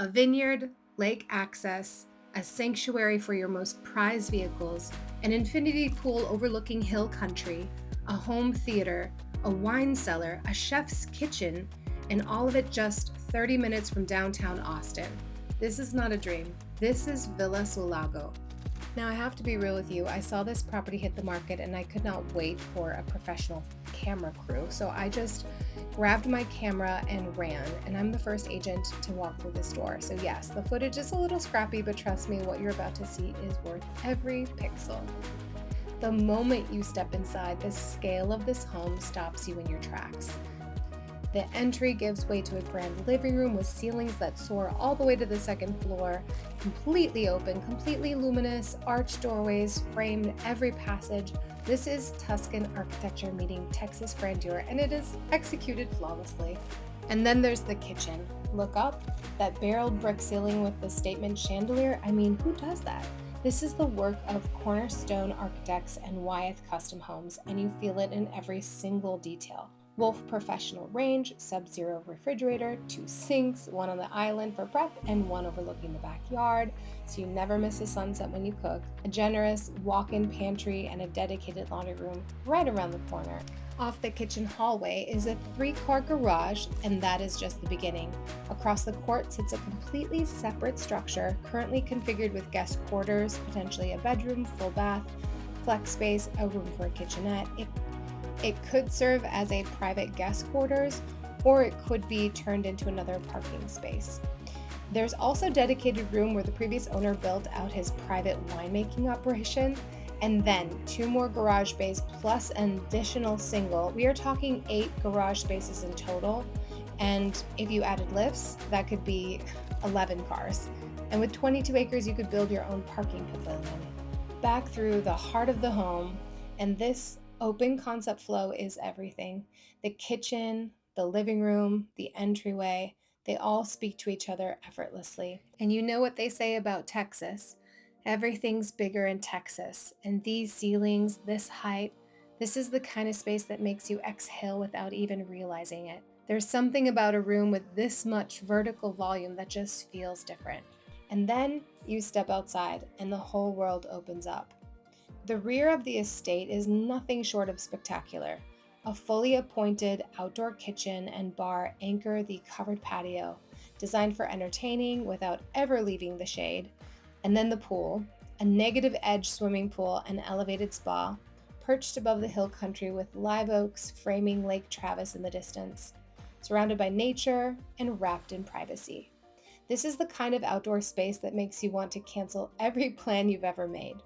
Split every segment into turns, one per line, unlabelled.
A vineyard, lake access, a sanctuary for your most prized vehicles, an infinity pool overlooking hill country, a home theater, a wine cellar, a chef's kitchen, and all of it just 30 minutes from downtown Austin. This is not a dream. This is Villa Sulago. Now, I have to be real with you. I saw this property hit the market and I could not wait for a professional camera crew. So I just grabbed my camera and ran, and I'm the first agent to walk through this door. So yes, the footage is a little scrappy, but trust me, what you're about to see is worth every pixel. The moment you step inside, the scale of this home stops you in your tracks. The entry gives way to a grand living room with ceilings that soar all the way to the second floor, completely open, completely luminous, arched doorways framed every passage. This is Tuscan architecture meeting Texas grandeur, and it is executed flawlessly. And then there's the kitchen. Look up, that barreled brick ceiling with the statement chandelier. I mean, who does that? This is the work of Cornerstone Architects and Wyeth Custom Homes, and you feel it in every single detail. Wolf professional range, sub-zero refrigerator, 2 sinks, one on the island for prep and one overlooking the backyard, so you never miss a sunset when you cook, a generous walk-in pantry, and a dedicated laundry room right around the corner. Off the kitchen hallway is a 3-car garage, and that is just the beginning. Across the court sits a completely separate structure, currently configured with guest quarters, potentially a bedroom, full bath, flex space, a room for a kitchenette. It could serve as a private guest quarters, or it could be turned into another parking space. There's also a dedicated room where the previous owner built out his private winemaking operation, and then 2 more garage bays plus an additional single. We are talking 8 garage spaces in total, and if you added lifts, that could be 11 cars. And with 22 acres, you could build your own parking pavilion. Back through the heart of the home, and this open concept flow is everything. The kitchen, the living room, the entryway, they all speak to each other effortlessly. And you know what they say about Texas. Everything's bigger in Texas. And these ceilings, this height, this is the kind of space that makes you exhale without even realizing it. There's something about a room with this much vertical volume that just feels different. And then you step outside and the whole world opens up. The rear of the estate is nothing short of spectacular. A fully appointed outdoor kitchen and bar anchor the covered patio, designed for entertaining without ever leaving the shade. And then the pool, a negative edge swimming pool and elevated spa, perched above the hill country with live oaks framing Lake Travis in the distance, surrounded by nature and wrapped in privacy. This is the kind of outdoor space that makes you want to cancel every plan you've ever made.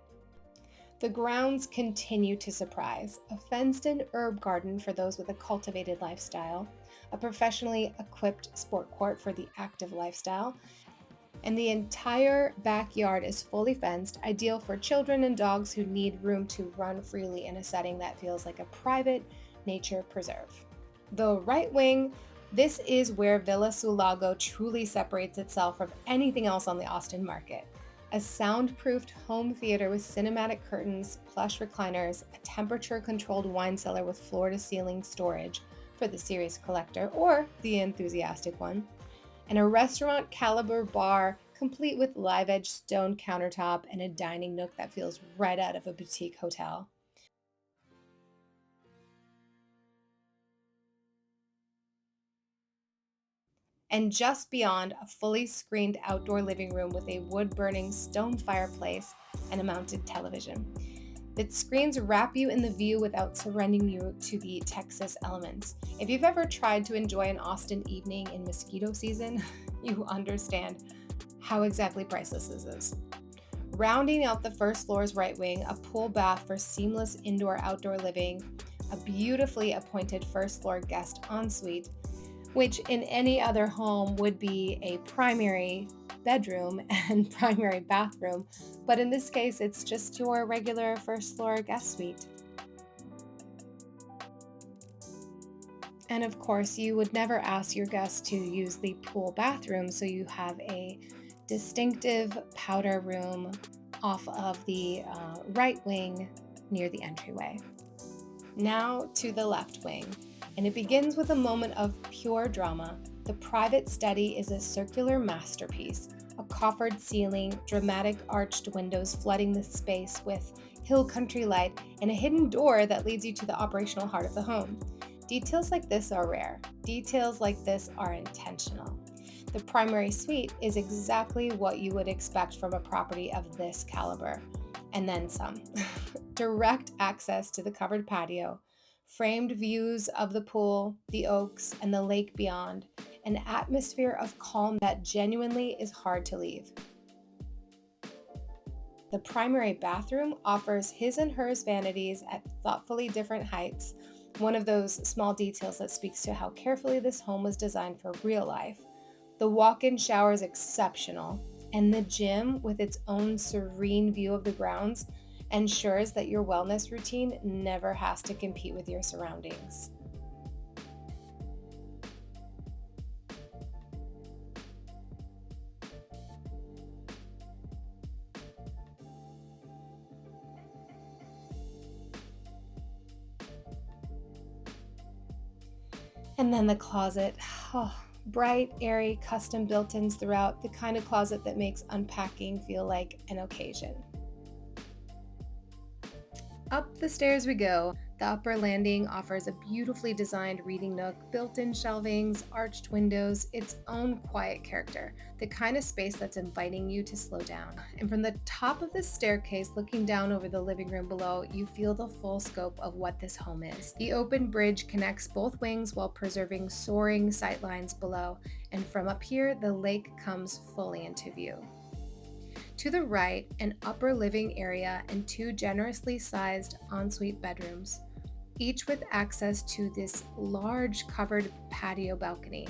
The grounds continue to surprise. A fenced-in herb garden for those with a cultivated lifestyle, a professionally equipped sport court for the active lifestyle, and the entire backyard is fully fenced, ideal for children and dogs who need room to run freely in a setting that feels like a private nature preserve. The right wing, this is where Villa Sulago truly separates itself from anything else on the Austin market. A soundproofed home theater with cinematic curtains, plush recliners, a temperature-controlled wine cellar with floor-to-ceiling storage for the serious collector or the enthusiastic one, and a restaurant-caliber bar complete with live-edge stone countertop and a dining nook that feels right out of a boutique hotel. And just beyond, a fully screened outdoor living room with a wood-burning stone fireplace and a mounted television. The screens wrap you in the view without surrendering you to the Texas elements. If you've ever tried to enjoy an Austin evening in mosquito season, you understand how exactly priceless this is. Rounding out the first floor's right wing, a pool bath for seamless indoor-outdoor living, a beautifully appointed first floor guest ensuite, which in any other home would be a primary bedroom and primary bathroom, but in this case, it's just your regular first floor guest suite. And of course, you would never ask your guests to use the pool bathroom, so you have a distinctive powder room off of the right wing near the entryway. Now to the left wing, and it begins with a moment of pure drama. The private study is a circular masterpiece, a coffered ceiling, dramatic arched windows flooding the space with hill country light, and a hidden door that leads you to the operational heart of the home. Details like this are rare. Details like this are intentional. The primary suite is exactly what you would expect from a property of this caliber, and then some. Direct access to the covered patio, framed views of the pool, the oaks, and the lake beyond, an atmosphere of calm that genuinely is hard to leave. The primary bathroom offers his and hers vanities at thoughtfully different heights, one of those small details that speaks to how carefully this home was designed for real life. The walk-in shower is exceptional, and the gym, with its own serene view of the grounds, ensures that your wellness routine never has to compete with your surroundings. And then the closet. Oh, bright, airy, custom built-ins throughout, the kind of closet that makes unpacking feel like an occasion. Up the stairs we go. The upper landing offers a beautifully designed reading nook, built-in shelvings, arched windows, its own quiet character, the kind of space that's inviting you to slow down. And from the top of the staircase, looking down over the living room below, you feel the full scope of what this home is. The open bridge connects both wings while preserving soaring sightlines below, and from up here, the lake comes fully into view. To the right, an upper living area and two generously sized ensuite bedrooms, each with access to this large covered patio balcony.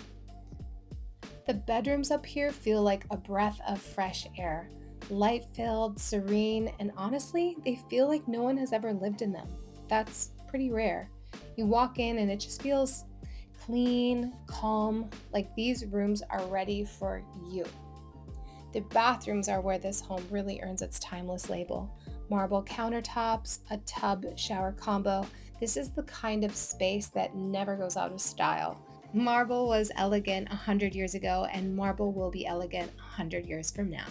The bedrooms up here feel like a breath of fresh air, light-filled, serene, and honestly, they feel like no one has ever lived in them. That's pretty rare. You walk in and it just feels clean, calm, like these rooms are ready for you. The bathrooms are where this home really earns its timeless label. Marble countertops, a tub shower combo. This is the kind of space that never goes out of style. Marble was elegant 100 years ago, and marble will be elegant 100 years from now.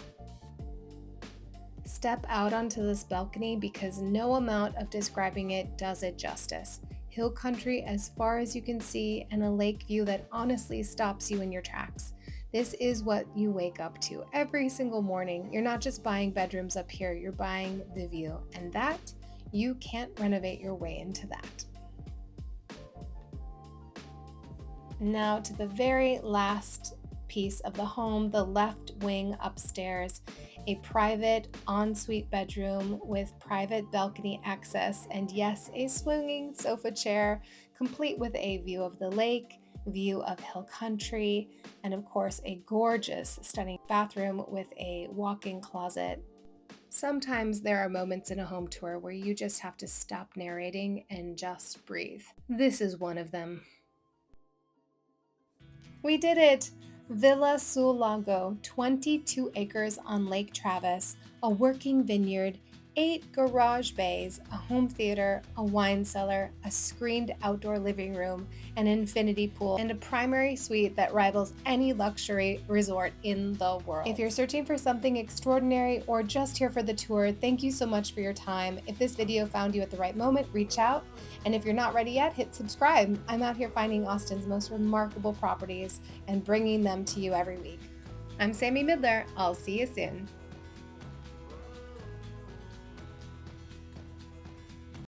Step out onto this balcony because no amount of describing it does it justice. Hill country as far as you can see, and a lake view that honestly stops you in your tracks. This is what you wake up to every single morning. You're not just buying bedrooms up here, you're buying the view. And that, you can't renovate your way into that. Now to the very last piece of the home, the left wing upstairs, a private ensuite bedroom with private balcony access, and yes, a swinging sofa chair, complete with a view of the lake, view of hill country, and of course a gorgeous, stunning bathroom with a walk-in closet. Sometimes there are moments in a home tour where you just have to stop narrating and just breathe. This is one of them. We did it! Villa sul Lago, 22 acres on Lake Travis, a working vineyard, 8 garage bays, a home theater, a wine cellar, a screened outdoor living room, an infinity pool, and a primary suite that rivals any luxury resort in the world. If you're searching for something extraordinary or just here for the tour, thank you so much for your time. If this video found you at the right moment, reach out. And if you're not ready yet, hit subscribe. I'm out here finding Austin's most remarkable properties and bringing them to you every week. I'm Sammy Midler. I'll see you soon.